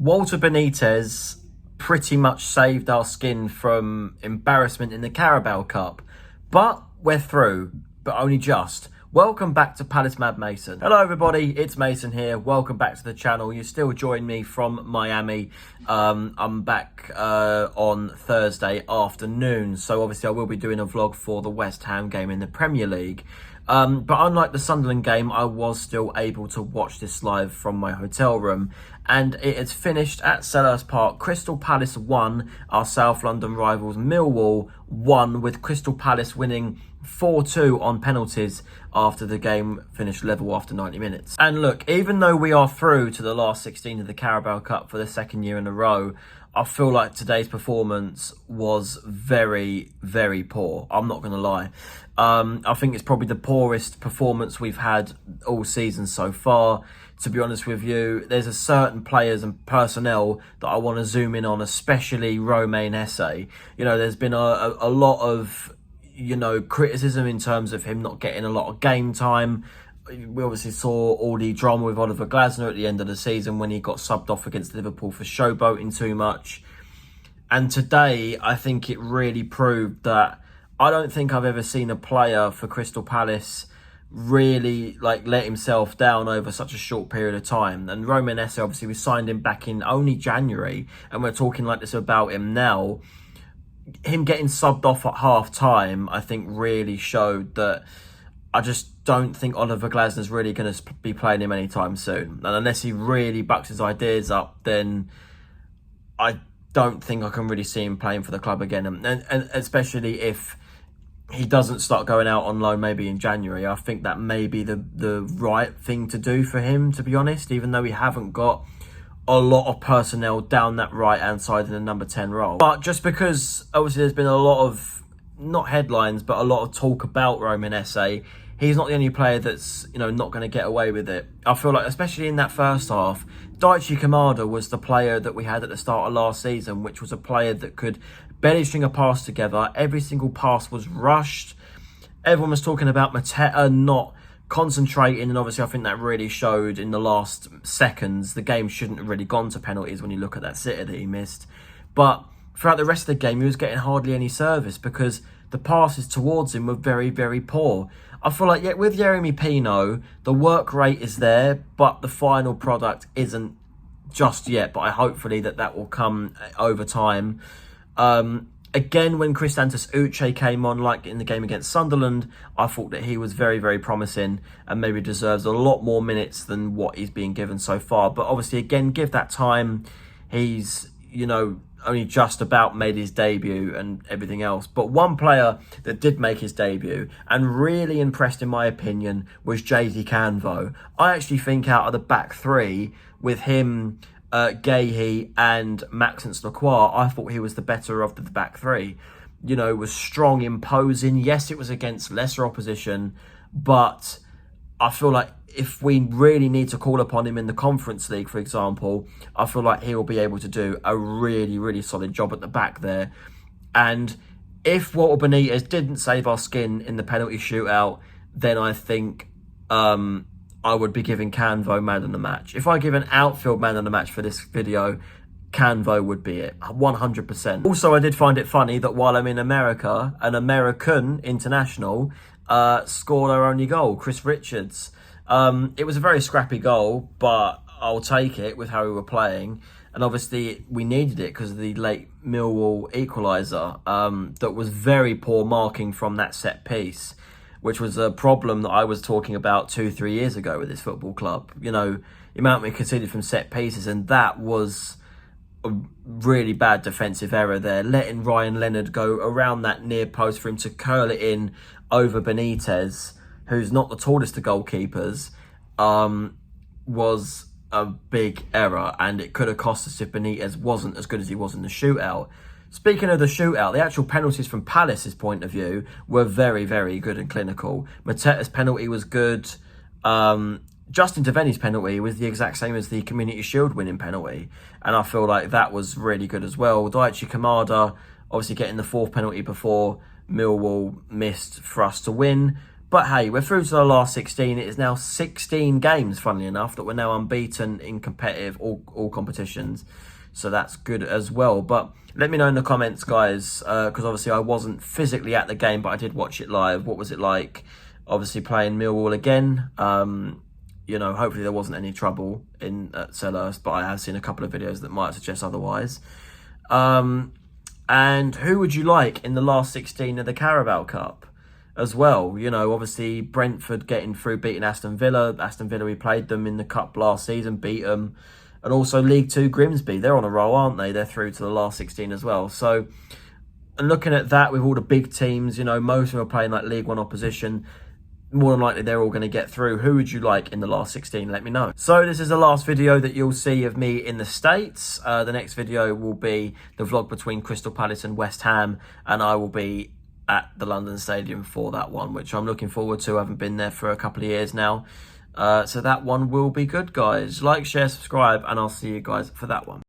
Walter Benitez pretty much saved our skin from embarrassment in the Carabao Cup. But we're through, but only just. Welcome back to Palace Mad Mason. Hello everybody, it's Mason here. Welcome back to the channel. You still join me from Miami. I'm back on Thursday afternoon. So obviously I will be doing a vlog for the West Ham game in the Premier League. But unlike the Sunderland game, I was still able to watch this live from my hotel room. And it has finished at Selhurst Park. Crystal Palace 1, our South London rivals Millwall 1, with Crystal Palace winning 4-2 on penalties after the game finished level after 90 minutes. And look, even though we are through to the last 16 of the Carabao Cup for the second year in a row, I feel like today's performance was very, very poor. I'm not going to lie. I think it's probably the poorest performance we've had all season so far. To be honest with you, there's a certain players and personnel that I want to zoom in on, especially Romain Esse. You know, there's been a lot of, criticism in terms of him not getting a lot of game time. We obviously saw all the drama with Oliver Glasner at the end of the season when he got subbed off against Liverpool for showboating too much. And today, I think it really proved that I don't think I've ever seen a player for Crystal Palace really let himself down over such a short period of time. And Romain Esse, obviously, we signed him back in only January, and we're talking like this about him now. Him getting subbed off at half time, I think, really showed that I just don't think Oliver Glasner's really going to be playing him anytime soon. And unless he really bucks his ideas up, then I don't think I can really see him playing for the club again. And especially if he doesn't start going out on loan maybe in January, I think that may be the right thing to do for him, to be honest, even though we haven't got a lot of personnel down that right-hand side in the number 10 role. But just because, obviously, there's been a lot of, not headlines, but a lot of talk about Romain Esse, he's not the only player that's, not going to get away with it. I feel like, especially in that first half, Daichi Kamada was the player that we had at the start of last season, which was a player that could barely string a pass together. Every single pass was rushed. Everyone was talking about Mateta not concentrating, and obviously I think that really showed in the last seconds. The game shouldn't have really gone to penalties when you look at that sitter that he missed. But throughout the rest of the game, he was getting hardly any service because the passes towards him were very, very poor. I feel like, with Yeremy Pino, the work rate is there, but the final product isn't just yet. But hopefully that will come over time. Again, when Christantas Uche came on, like in the game against Sunderland, I thought that he was very, very promising and maybe deserves a lot more minutes than what he's being given so far. But obviously, again, give that time. He's, only just about made his debut and everything else. But one player that did make his debut and really impressed, in my opinion, was JD Canvo. I actually think out of the back three, with him, Guéhi and Maxence Lacroix, I thought he was the better of the back three. Was strong, imposing. Yes, it was against lesser opposition, but I feel like if we really need to call upon him in the Conference League, for example, I feel like he will be able to do a really, really solid job at the back there. And if Walter Benitez didn't save our skin in the penalty shootout, then I think I would be giving Canvo man of the match. If I give an outfield man of the match for this video, Canvo would be it, 100%. Also, I did find it funny that while I'm in America, an American international scored our only goal, Chris Richards. It was a very scrappy goal, but I'll take it with how we were playing. And obviously, we needed it because of the late Millwall equaliser that was very poor marking from that set piece, which was a problem that I was talking about 2-3 years ago with this football club. The amount we conceded from set pieces, and that was a really bad defensive error there. Letting Ryan Leonard go around that near post for him to curl it in over Benitez, who's not the tallest of goalkeepers, was a big error, and it could have cost us if Benitez wasn't as good as he was in the shootout. Speaking of the shootout, the actual penalties from Palace's point of view were very, very good and clinical. Mateta's penalty was good. Justin Devaney's penalty was the exact same as the Community Shield winning penalty, and I feel like that was really good as well. Daichi Kamada obviously getting the fourth penalty before Millwall missed for us to win. But hey, we're through to the last 16. It is now 16 games, funnily enough, that we're now unbeaten in competitive all competitions. So that's good as well. But let me know in the comments, guys, because obviously I wasn't physically at the game, but I did watch it live. What was it like, obviously, playing Millwall again? You know, hopefully there wasn't any trouble at Selhurst, but I have seen a couple of videos that might suggest otherwise. And who would you like in the last 16 of the Carabao Cup as well? You know, obviously Brentford getting through, beating Aston Villa. Aston Villa, we played them in the Cup last season, beat them. And also League Two Grimsby, they're on a roll, aren't they? They're through to the last 16 as well. So, and looking at that with all the big teams, you know, most of them are playing like League One opposition. More than likely, they're all going to get through. Who would you like in the last 16? Let me know. So this is the last video that you'll see of me in the States. The next video will be the vlog between Crystal Palace and West Ham. And I will be at the London Stadium for that one, which I'm looking forward to. I haven't been there for a couple of years now. So that one will be good, guys. Like, share, subscribe, and I'll see you guys for that one.